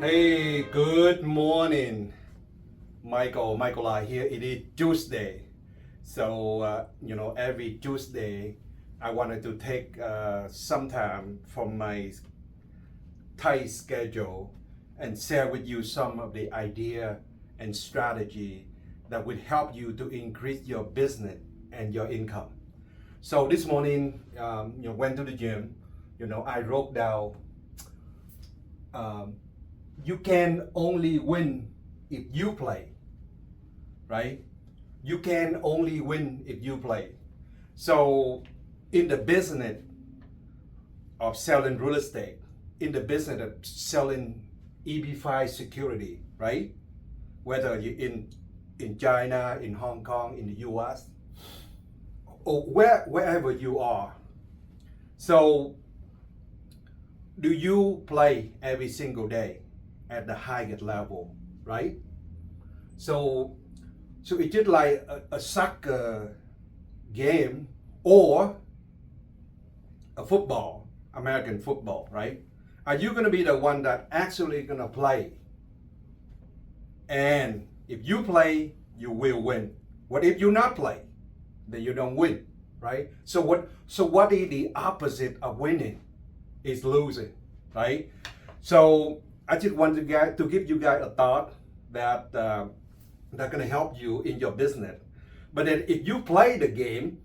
Hey, good morning, Michael. Michael here. It is Tuesday. So, every Tuesday, I wanted to take some time from my tight schedule and share with you some of the idea and strategy that would help you to increase your business and your income. So this morning, went to the gym. I wrote down you can only win if you play, right? You can only win if you play. So in the business of selling real estate, in the business of selling EB5 security, right? Whether you're in China, in Hong Kong, in the US, or wherever you are. So do you play every single day at the highest level, right? So it's just like a soccer game or a football, American football, right? Are you gonna be the one that actually gonna play? And if you play, you will win. What if you not play? Then you don't win, right? So what is the opposite of winning? Is losing, right? So I just want to give you guys a thought that that's gonna help you in your business. But then if you play the game,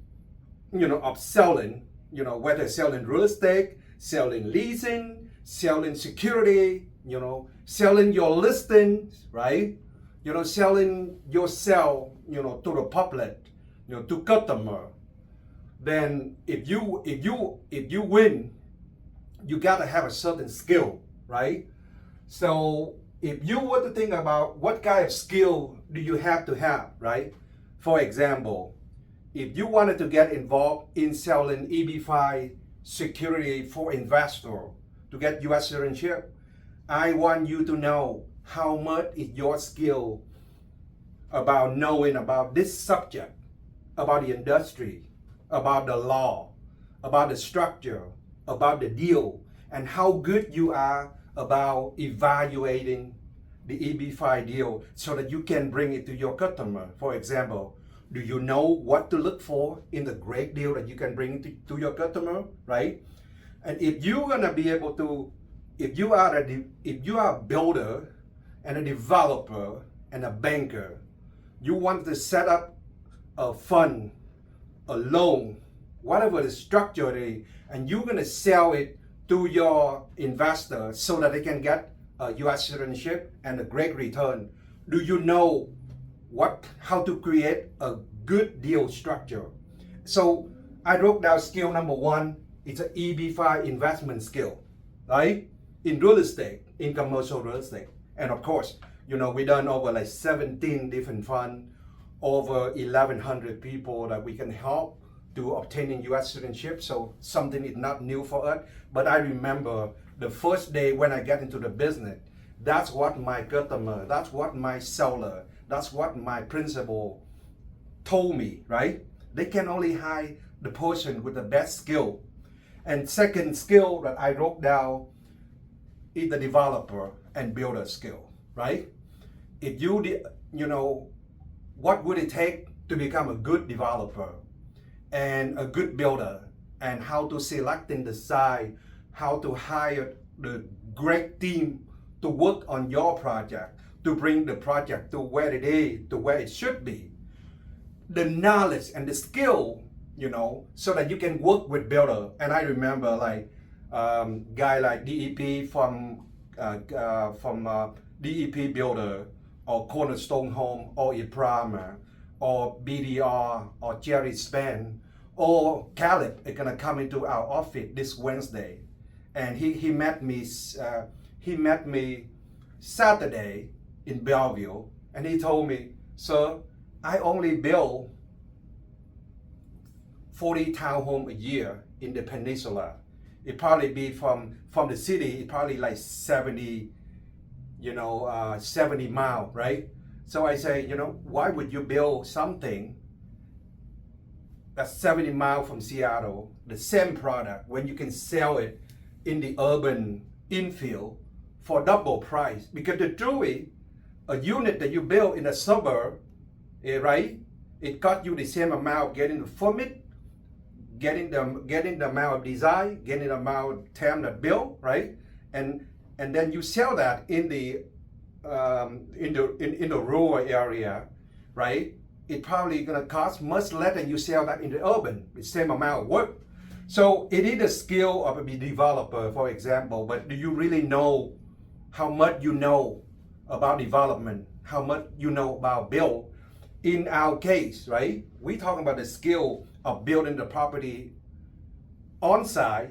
of selling, whether selling real estate, selling leasing, selling security, selling your listings, right? Selling yourself, to the public, to customer. Then if you win, you gotta have a certain skill, right? So if you were to think about what kind of skill do you have to have, right? For example, if you wanted to get involved in selling EB5 security for investor to get US citizenship, I want you to know how much is your skill about knowing about this subject, about the industry, about the law, about the structure, about the deal, and how good you are about evaluating the EB5 deal so that you can bring it to your customer. For example, do you know what to look for in the great deal that you can bring to your customer, right? And if you're gonna be able to, if you are a builder and a developer and a banker, you want to set up a fund, a loan, whatever the structure is, and you're gonna sell it to your investor so that they can get a US citizenship and a great return. Do you know how to create a good deal structure? So I wrote down skill number one. It's an EB5 investment skill, right? In real estate, in commercial real estate. And of course, we done over like 17 different funds, over 1,100 people that we can help to obtaining US citizenship. So something is not new for us. But I remember the first day when I get into the business, that's what my customer, that's what my seller, that's what my principal told me, right? They can only hire the person with the best skill. And second skill that I wrote down is the developer and builder skill, right? If what would it take to become a good developer and a good builder, and how to select and decide how to hire the great team to work on your project, to bring the project to where it is, to where it should be. The knowledge and the skill, so that you can work with builder. And I remember guy like DEP from DEP Builder, or Cornerstone Home, or Iprama, or BDR, or Jerry Span, or Caleb is gonna come into our office this Wednesday, and he met me Saturday in Bellevue, and he told me, sir, I only build 40 townhomes a year in the peninsula. It probably be from the city, it probably like 70 miles, right? So I say, why would you build something that's 70 miles from Seattle, the same product, when you can sell it in the urban infield for double price. Because the truth is, a unit that you build in a suburb, right? It cost you the same amount getting the permit, getting the amount of design, getting the amount of time that build, right? And then you sell that in the rural area, right? It probably gonna cost much less than you sell that in the urban, the same amount of work. So it is a skill of a developer, for example, but do you really know how much you know about development, how much you know about build? In our case, right, we talking about the skill of building the property on site,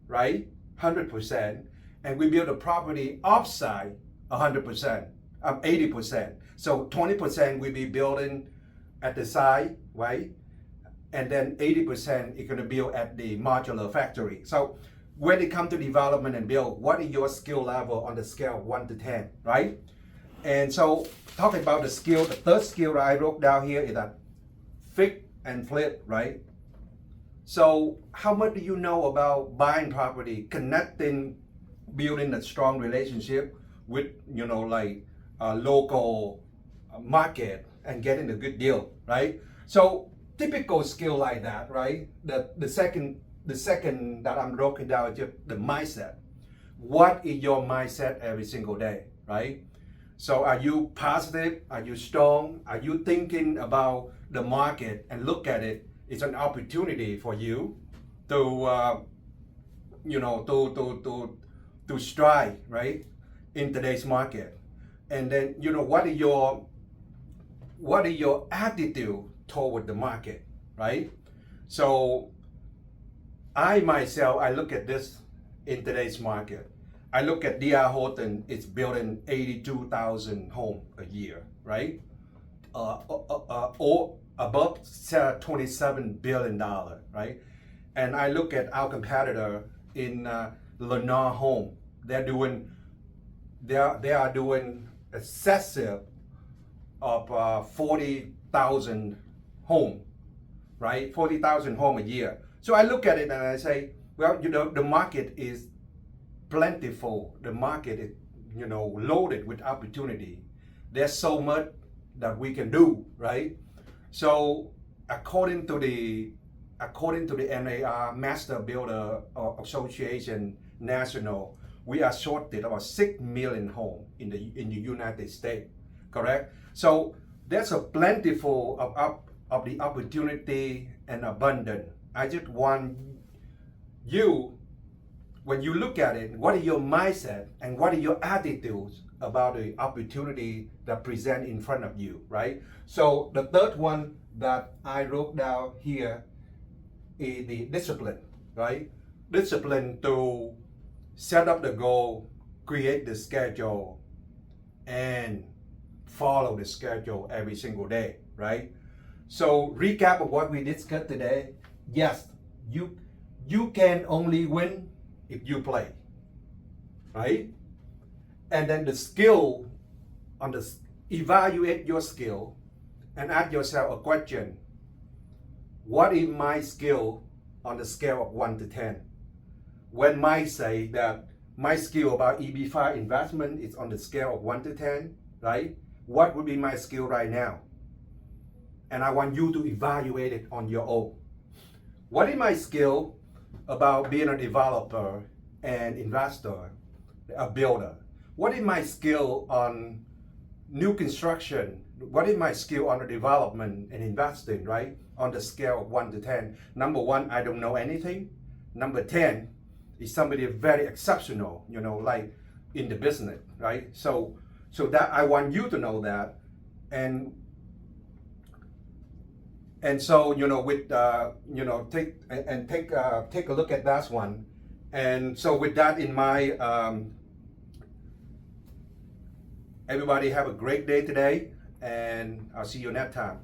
right, 100%, and we build the property off-site 100%, 80%. So 20% we be building at the site, right? And then 80% is going to build at the modular factory. So when it comes to development and build, what is your skill level on the scale of 1 to 10, right? And so talking about the skill, the third skill that I wrote down here is that fix and flip, right? So how much do you know about buying property, connecting, building a strong relationship with, like a local market and getting a good deal, right? So typical skill like that, right? The second that I'm writing down is just the mindset. What is your mindset every single day, right? So are you positive? Are you strong? Are you thinking about the market and look at it? It's an opportunity for you to, to strive, right, in today's market. And then, what is your attitude toward the market, right? So I myself, I look at this in today's market. I look at D.R. Horton, it's building 82,000 homes a year, right? Or above $27 billion, right? And I look at our competitor in Lennar Home. They are doing excessive of 40,000 home, right? 40,000 home a year. So I look at it and I say, well, the market is plentiful. The market is, loaded with opportunity. There's so much that we can do, right? So according to the NAR, Master Builder Association National, we are shorted about 6 million homes in the United States, correct? So there's a plentiful of the opportunity and abundance. I just want you, when you look at it, what is your mindset and what are your attitudes about the opportunity that present in front of you, right? So the third one that I wrote down here is the discipline, right? Discipline to set up the goal, create the schedule, and follow the schedule every single day, right? So recap of what we discussed today. Yes, you can only win if you play, right? And then the skill on the evaluate your skill and ask yourself a question. What is my skill on the scale of 1 to 10? When Mike say that my skill about EB5 investment is on the scale of 1 to 10, right? What would be my skill right now? And I want you to evaluate it on your own. What is my skill about being a developer and investor, a builder? What is my skill on new construction? What is my skill on the development and investing, right? On the scale of 1 to 10. Number 1, I don't know anything. Number 10 is somebody very exceptional, like in the business, right? So that I want you to know that. And so, with, take a look at that one. And so with that in mind, everybody have a great day today, and I'll see you next time.